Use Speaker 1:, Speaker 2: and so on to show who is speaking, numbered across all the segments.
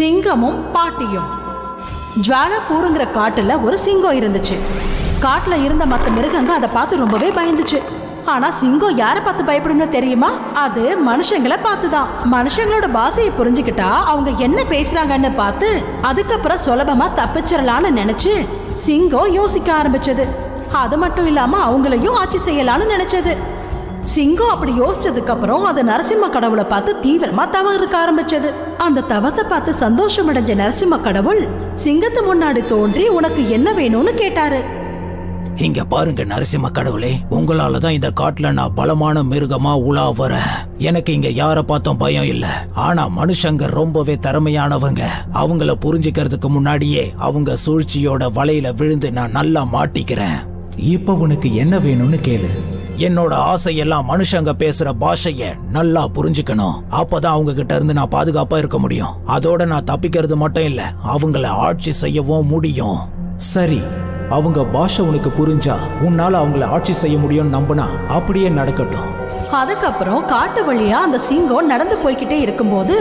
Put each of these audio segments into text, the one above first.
Speaker 1: சிங்கமும் பாட்டியும். ஜுவாலாப்பூருங்கிற காட்டுல ஒரு சிங்கம் இருந்துச்சு. காட்டுல இருந்த மற்ற மிருகங்க அதை பார்த்து ரொம்பவே பயந்துச்சு. ஆனா சிங்கம் யாரை பார்த்து பயப்படணும் தெரியுமா? அது மனுஷங்களை பார்த்துதான். மனுஷங்களோட பாஷையை புரிஞ்சுக்கிட்டா அவங்க என்ன பேசுறாங்கன்னு பார்த்து அதுக்கப்புறம் சுலபமா தப்பிச்சிடலான்னு நினைச்சு சிங்கம் யோசிக்க ஆரம்பிச்சது. அது மட்டும் இல்லாம அவங்களையும் ஆட்சி செய்யலான்னு நினைச்சது. சிங்கம் அப்படி யோசிச்சதுக்கு அப்புறம் அது நரசிம்ம கடவுளை பார்த்து தீவிரமா தவம் இருக்க ஆரம்பிச்சது. அந்த தவத்தை பார்த்து சந்தோஷம் அடைஞ்ச நரசிம்ம கடவுள் சிங்கத்து முன்னாடி தோன்றி உனக்கு என்ன வேணும்னு கேட்டாரு.
Speaker 2: இங்க பாருங்க நரசிம்ம கடவுளே, உங்களாலதான் இந்த காட்டுல நான் பலமான மிருகமா உலா வரேன். எனக்கு இங்க யார பார்த்தும் பயம் இல்ல. ஆனா மனுஷங்க ரொம்பவே திறமையானவங்க. அவங்கள புரிஞ்சுக்கிறதுக்கு முன்னாடியே அவங்க சூழ்ச்சியோட வலையில விழுந்து நான் நல்லா மாட்டிக்கிறேன். இப்ப உனக்கு என்ன வேணும்னு கேளு. என்னோட ஆசையெல்லாம் மனுஷங்க பேசுற பாஷைய நல்லா புரிஞ்சுக்கணும். அப்பதான் அவங்க கிட்ட இருந்து நான் பாதுகாப்பா இருக்க முடியும். அதோட நான் தப்பிக்கிறது மட்டும் இல்ல, அவங்கள ஆட்சி செய்யவும் முடியும். சரி, அவங்க பாஷை உனக்கு புரிஞ்சா உன்னால அவங்கள ஆட்சி செய்ய முடியும்னு நம்பினா அப்படியே நடக்கட்டும்.
Speaker 1: அதுக்கப்புறம் காட்டு வழியா அந்த சிங்கம் நடந்து போய்கிட்டே இருக்கும்போது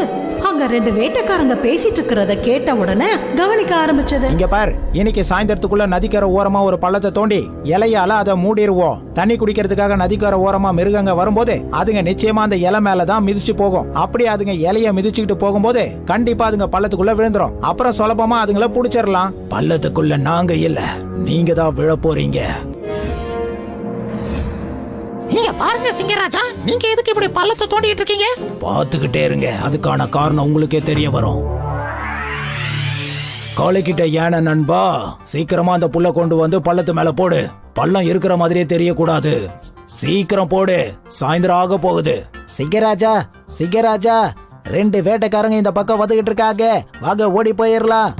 Speaker 1: அங்க ரெண்டு வேட்டைக்காரங்க பேசிட்டு இருக்கிறத கேட்ட உடனே கவனிக்க ஆரம்பிச்சது.
Speaker 3: இங்க பாரு, இன்னைக்கு சாயந்தரத்துக்குள்ள நதிக்கரை ஓரமா ஒரு பள்ளத்தை தோண்டி இலையால அதை மூடிடுவோம். தண்ணி குடிக்கிறதுக்காக நதிக்கரை ஓரமா மிருகங்க வரும்போது அதுங்க நிச்சயமா அந்த இலை மேலதான் மிதிச்சு போகும். அப்படி அதுங்க இலைய மிதிச்சுக்கிட்டு போகும்போது கண்டிப்பா அதுங்க பள்ளத்துக்குள்ள விழுந்துரும். அப்புறம் சுலபமா அதுங்கள புடிச்சிடலாம்.
Speaker 2: பள்ளத்துக்குள்ள நாங்க இல்ல, நீங்க தான் விழ போறீங்க.
Speaker 4: நீங்க பாருங்க சிங்கராஜா, நீங்க எதுக்கு இப்படி பள்ளத்தை தோண்டிட்டு இருக்கீங்க?
Speaker 2: பாத்துக்கிட்டே இருங்க, அதுக்கான காரணம் உங்களுக்கே தெரிய வரும். காலைக்கிட்ட யானை நண்பா, சீக்கிரமா அந்த புல்ல கொண்டு வந்து பள்ளத்து மேல போடு. பள்ளம் இருக்கிற மாதிரியே தெரியக்கூடாது. சீக்கிரம் போடு, சாயந்தரம் ஆக போகுது.
Speaker 3: சிங்கராஜா, சிங்கராஜா, ரெண்டு வேட்டைக்காரங்க இந்த பக்கம் வந்துகிட்டு இருக்காங்க. வாங்க ஓடி போயிடலாம்.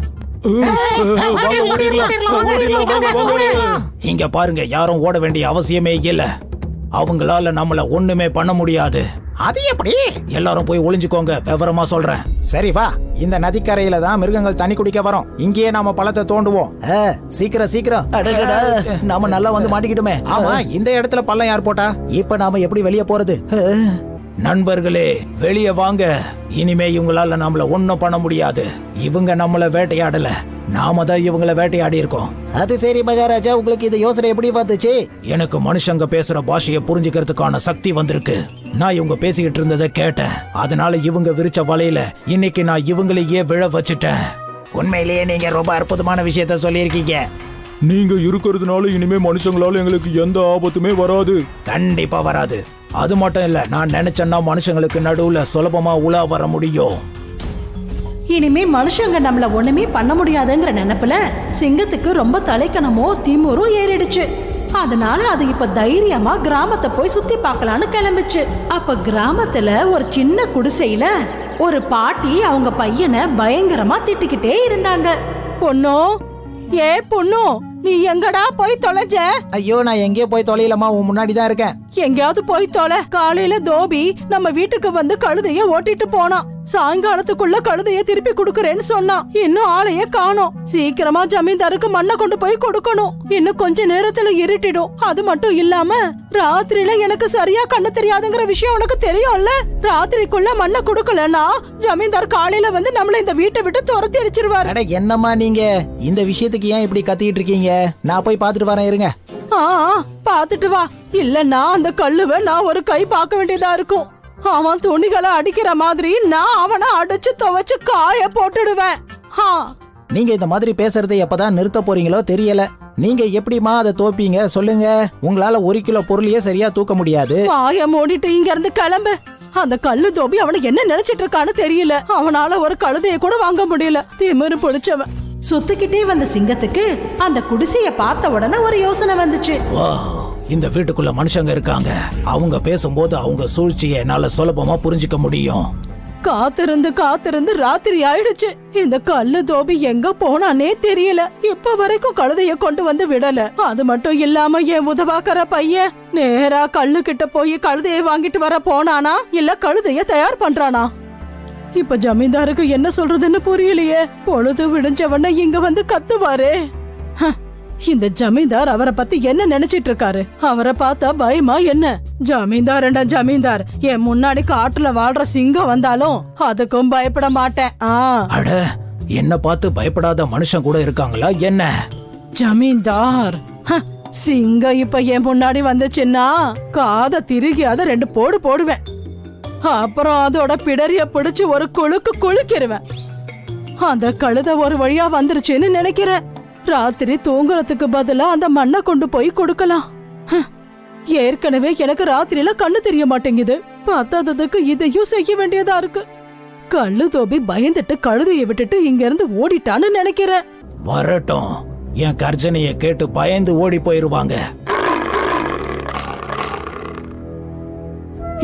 Speaker 2: இங்க பாருங்க, யாரும் ஓட வேண்டிய அவசியமே இல்ல. அவங்களால நம்மள ஒண்ணுமே பண்ண முடியாது.
Speaker 4: அது எப்படி?
Speaker 2: எல்லாரும் போய் ஒளிஞ்சுக்கோங்க, விவரமா சொல்றேன்.
Speaker 3: சரி வா, இந்த நதிக்கரையில தான் மிருகங்கள் தண்ணி குடிக்க வரும். இங்கேயே நாம பழத்தை தோண்டுவோம். சீக்கிரம் சீக்கிரம்.
Speaker 2: நாம நல்லா வந்து மாட்டிக்கிட்டுமே.
Speaker 3: ஆமா, இந்த இடத்துல பள்ளம் யார் போட்டா?
Speaker 2: இப்ப நாம எப்படி வெளியே போறது? நண்பர்களே, வெளியே வாங்க. இனிமே இவங்களால நம்மள ஒண்ணும் பண்ண முடியாது. இவங்க நம்மள வேட்டையாடல, நாம தான் இவங்கள வேட்டையாடி இருக்கோம்.
Speaker 3: அது சரி மகாராஜா, உங்களுக்கு இந்த யோசனை எப்படி வந்துச்சு?
Speaker 2: எனக்கு மனுஷங்க பேசுற பாஷையை புரிஞ்சுக்கிறதுக்கான சக்தி வந்திருக்கு. நான் இவங்க பேசிக்கிட்டு இருந்ததை கேட்டேன். அதனால இவங்க விரிச்ச வலையில இன்னைக்கு நான் இவங்களையே விழ வச்சுட்டேன்.
Speaker 3: உண்மையிலேயே நீங்க ரொம்ப அற்புதமான விஷயத்த சொல்லியிருக்கீங்க.
Speaker 5: நீங்க இருக்கிறதுனால இனிமே மனுஷங்களால எங்களுக்கு எந்த ஆபத்துமே வராது.
Speaker 2: கண்டிப்பா வராது. அது மட்டும் இல்ல, நான் நினைச்சேன்னா மனுஷங்களுக்கு நடுவுல சுலபமா உலா வர முடியும்.
Speaker 1: இனிமே மனுஷங்க நம்மள ஒண்ணுமே பண்ண முடியாதுங்கிற நினைப்புல சிங்கத்துக்கு ரொம்ப தலைக்கணமோ திமுறும் ஏறிடுச்சு. அதனால அது இப்ப தைரியமா கிராமத்தை போய் சுத்தி பார்க்கலான்னு கிளம்பிச்சு. அப்ப கிராமத்துல ஒரு சின்ன குடிசையில ஒரு பாட்டி அவங்க பையனை பயங்கரமா திட்டிக்கிட்டே இருந்தாங்க. பொண்ணோ, ஏ பொண்ணு, நீ எங்கடா போய் தொலைஞ்ச?
Speaker 3: ஐயோ, நான் எங்கே போய் தொலைலமா, உன் முன்னாடி தான் இருக்கேன்.
Speaker 1: எங்கேயாவது போய் தொலை. காலையில தோபி நம்ம வீட்டுக்கு வந்து கழுதைய ஓட்டிட்டு போனான். சாயங்காலத்துக்குள்ள கழுதைய திருப்பி கொடுக்கறேன்னு சொன்னான். இன்னும் ஆளையே காணோம். சீக்கிரமா ஜமீன்தாருக்கு மண்ணை கொண்டு போய் கொடுக்கணும். இன்னும் கொஞ்ச நேரத்துல இருட்டிடும். அது மட்டும் இல்லாம ராத்திரியில எனக்கு சரியா கண்ணு தெரியாதுங்கிற விஷயம் உனக்கு தெரியும்ல. ராத்திரிக்குள்ள மண்ணை கொடுக்கலன்னா ஜமீன்தார் காலையில வந்து நம்மள இந்த வீட்டை விட்டு துரத்தி அடிச்சிருவாரு.
Speaker 3: அட என்னம்மா நீங்க இந்த விஷயத்துக்கு ஏன் இப்படி கத்திட்டு இருக்கீங்க? நான் போய் பாத்துட்டு வரேன், இருங்க.
Speaker 1: பாத்துட்டு வா. இல்லன்னா அந்த கல்லுவ நான் ஒரு கை பார்க்க வேண்டியதா இருக்கும். அவன் துணிகளை அடிக்கிற மாதிரி நான் அவனை அடிச்சு துவைச்சு காய போட்டுடுவேன்.
Speaker 3: நீங்க இந்த மாதிரி பேசுறதை எப்பதான் நிறுத்த போறீங்களோ தெரியல. நீங்க எப்படிமா அதை தோப்பீங்க சொல்லுங்க? உங்களால 1 கிலோ பொருளையே சரியா தூக்க முடியாது.
Speaker 1: காய மூடிட்டு இங்க இருந்து கிளம்பு. அந்த கல்லு தோபி அவனை என்ன நினைச்சிட்டு இருக்கான்னு தெரியல. அவனால ஒரு கழுதைய கூட வாங்க முடியல. திமிரு பிடிச்சவன். சுத்திக்கிட்டே வந்த சிங்கத்துக்கு அந்த குடிசைய பார்த்த உடனே ஒரு யோசனை வந்துச்சு.
Speaker 2: இந்த வீட்டுக்குள்ள மனுஷங்க இருக்காங்க. அவங்க பேசும்போது அவங்க சூழ்ச்சியை என்னால சுலபமா புரிஞ்சுக்க முடியும்.
Speaker 1: காத்திருந்து காத்திருந்து ராத்திரி ஆயிடுச்சு. இந்த கல்லு தோபி எங்க போனானே தெரியல. இப்ப வரைக்கும் கழுதைய கொண்டு வந்து விடல. அது மட்டும் இல்லாம என் உதவாக்கற பையன் நேரா கல்லு கிட்ட போய் கழுதைய வாங்கிட்டு வர போனானா இல்ல கழுதைய தயார் பண்றானா? இப்ப ஜமீன்தாருக்கு என்ன சொல்றதுன்னு புரியலையே. பொழுது விடிஞ்சவன இங்க வந்து கத்துவாரு. இந்த ஜமீன்தார் அவரை பத்தி என்ன நினைச்சிட்டு இருக்காரு? அவரை பார்த்தா பயமா என்ன? ஜமீன்தார்டா ஜமீன்தார், என் முன்னாடி காட்டுல வாழ்ற சிங்கம் வந்தாலும் அதுக்கும் பயப்பட மாட்டேன்.
Speaker 2: அட, என்ன பார்த்து பயப்படாத மனுஷன் கூட இருக்காங்களா என்ன?
Speaker 1: ஜமீன்தார், சிங்கம் இப்ப என் முன்னாடி வந்துச்சுன்னா காதை திருகி அதை 2 போடு போடுவேன். அப்புறம் அதோட பிடரிய பிடிச்சு ஒரு குலுக்கு குலுக்கிடுவேன். அந்த கழுதை ஒரு வழியா வந்துருச்சுன்னு நினைக்கிறேன். ராத்திரி தூங்குறதுக்கு பதிலா அந்த மண்ணை கொண்டு போய் கொடுக்கலாம். ஏற்கனவே எனக்கு ராத்திரியில கண்ணு தெரிய மாட்டேங்குது. பத்தாததுக்கு இதையும் செய்ய வேண்டியதா இருக்கு. கள்ளு தோபி பயந்துட்டு கழுதையை விட்டுட்டு இங்க இருந்து ஓடிட்டான்னு நினைக்கிறேன்.
Speaker 2: வரட்டும், என் கர்ஜனையை கேட்டு பயந்து ஓடி போயிருவாங்க.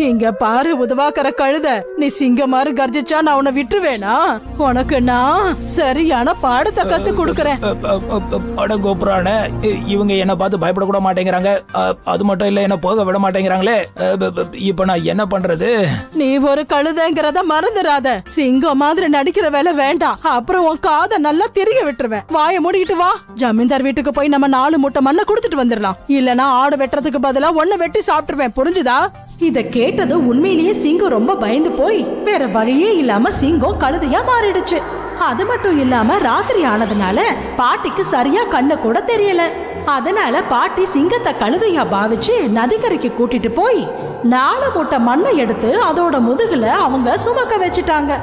Speaker 1: இங்க பாரு உதவாக்கற கழுத, நீ சிங்கமாறு கர்ஜிச்சா நான் உன்னை விட்டுருவேனா? உனக்கு நான் சரியான பாடத்தை கத்து கொடுக்கறேன்.
Speaker 2: அட கோபுரான, இவங்க என்ன பார்த்து பயப்பட கூட மாட்டேங்கிறாங்க. அது மட்டும் இல்ல, என்ன போக விட மாட்டேங்கிறாங்களே. இப்ப நான் என்ன பண்றது?
Speaker 1: நீ ஒரு கழுதைங்கிறத மறந்துடாத. சிங்கம் மாதிரி நடிக்கிற வேலை வேண்டாம். அப்புறம் உன் காதை நல்லா திரிக விட்டுருவேன். வாயை மூடிக்கிட்டு வா. ஜமீன்தார் வீட்டுக்கு போய் நம்ம 4 மூட்டை மண்ணை கொடுத்துட்டு வந்துடலாம். இல்லனா ஆடு வெட்டுறதுக்கு பதிலா ஒன்ன வெட்டி சாப்பிட்டுருவேன். புரிஞ்சுதா? இத கேட்டது உண்மையிலேயே சிங்கம் ரொம்ப பயந்து போய் வேற வழியே இல்லாம சிங்கம் கழுதையா மாறிடுச்சு. அது மட்டும் இல்லாம ராத்திரி ஆனதுனால பாட்டிக்கு சரியா கண்ணு கூட தெரியல. அதனால பாட்டி சிங்கத்தை கழுதையா பாவிச்சு நதிக்கரைக்கு கூட்டிட்டு போய் 4 மூட்டை மண்ணை எடுத்து அதோட முதுகுல அவங்க சுமக்க வச்சுட்டாங்க.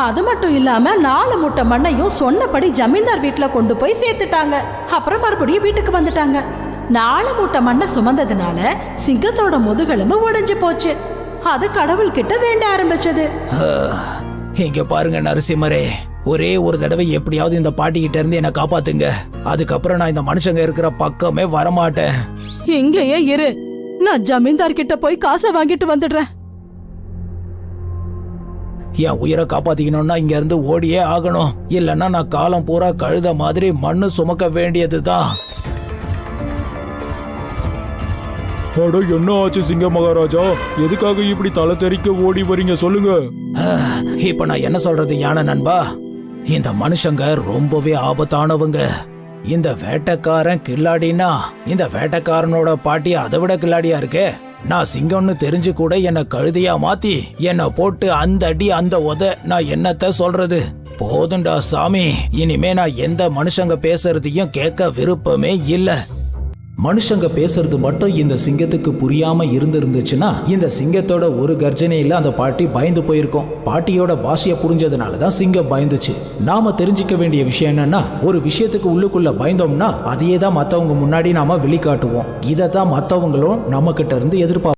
Speaker 1: அது மட்டும் இல்லாம 4 மூட்டை மண்ணையும் சொன்னபடி ஜமீன்தார் வீட்டுல கொண்டு போய் சேர்த்துட்டாங்க. அப்புறம் மறுபடியும் வீட்டுக்கு வந்துட்டாங்க. 4 மூட்டை மண்ணை சுமந்ததுனால சிங்கத்தோட முதுகெலும்பு உடைஞ்சு போச்சு. அது கடவுள்கிட்ட வேண்ட ஆரம்பிச்சது.
Speaker 2: இங்க பாருங்க நரசிம்மரே, ஒரே ஒரு தடவை எப்படியாவது இந்த பாட்டி கிட்ட இருந்து என்ன காப்பாத்துங்க. அதுக்கப்புறம் நான் இந்த மனுஷங்க இருக்கிற பக்கமே வரமாட்டேன்.
Speaker 1: இங்கேயே இரு, நான் ஜமீன்தார் கிட்ட போய் காசை வாங்கிட்டு வந்துடுறேன்.
Speaker 2: என் உயிரை காப்பாத்திக்கணும்னா இங்க இருந்து ஓடியே ஆகணும். இல்லன்னா நான் காலம் பூரா கழுத மாதிரி மண்ணு சுமக்க வேண்டியதுதான்.
Speaker 5: அட, என்ன ஆச்சு சிங்க மகாராஜா? எதுக்காக இப்படி தலை தெறிக்க ஓடி வரீங்க சொல்லுங்க.
Speaker 2: இப்ப நான் என்ன சொல்றது யானை நண்பா? இந்த மனுஷங்க ரொம்பவே ஆபத்தானவங்க. இந்த வேட்டைக்காரன் கில்லாடினா இந்த வேட்டைக்காரனோட பாட்டி அதை விட கில்லாடியா இருக்கே. நான் சிங்கம்னு தெரிஞ்சு கூட என்ன கழுதையா மாத்தி என்ன போட்டு அந்த அடி அந்த உத, நான் என்னத்த சொல்றது? போதுண்டா சாமி, இனிமே நான் எந்த மனுஷங்க பேசுறதையும் கேட்க விருப்பமே இல்ல. மனுஷங்க பேசுறது மட்டும் இந்த சிங்கத்துக்கு புரியாம இருந்துச்சுன்னா இந்த சிங்கத்தோட ஒரு கர்ஜனையில அந்த பாட்டி பயந்து போயிருக்கும். பாட்டியோட பாஷைய புரிஞ்சதுனாலதான் சிங்கம் பயந்துச்சு. நாம தெரிஞ்சுக்க வேண்டிய விஷயம் என்னன்னா, ஒரு விஷயத்துக்கு உள்ளுக்குள்ள பயந்தோம்னா அதையே தான் மத்தவங்க முன்னாடி நாம வெளிக்காட்டுவோம். இதைத்தான் மத்தவங்களும் நம்ம கிட்ட இருந்து எதிர்பார்ப்போம்.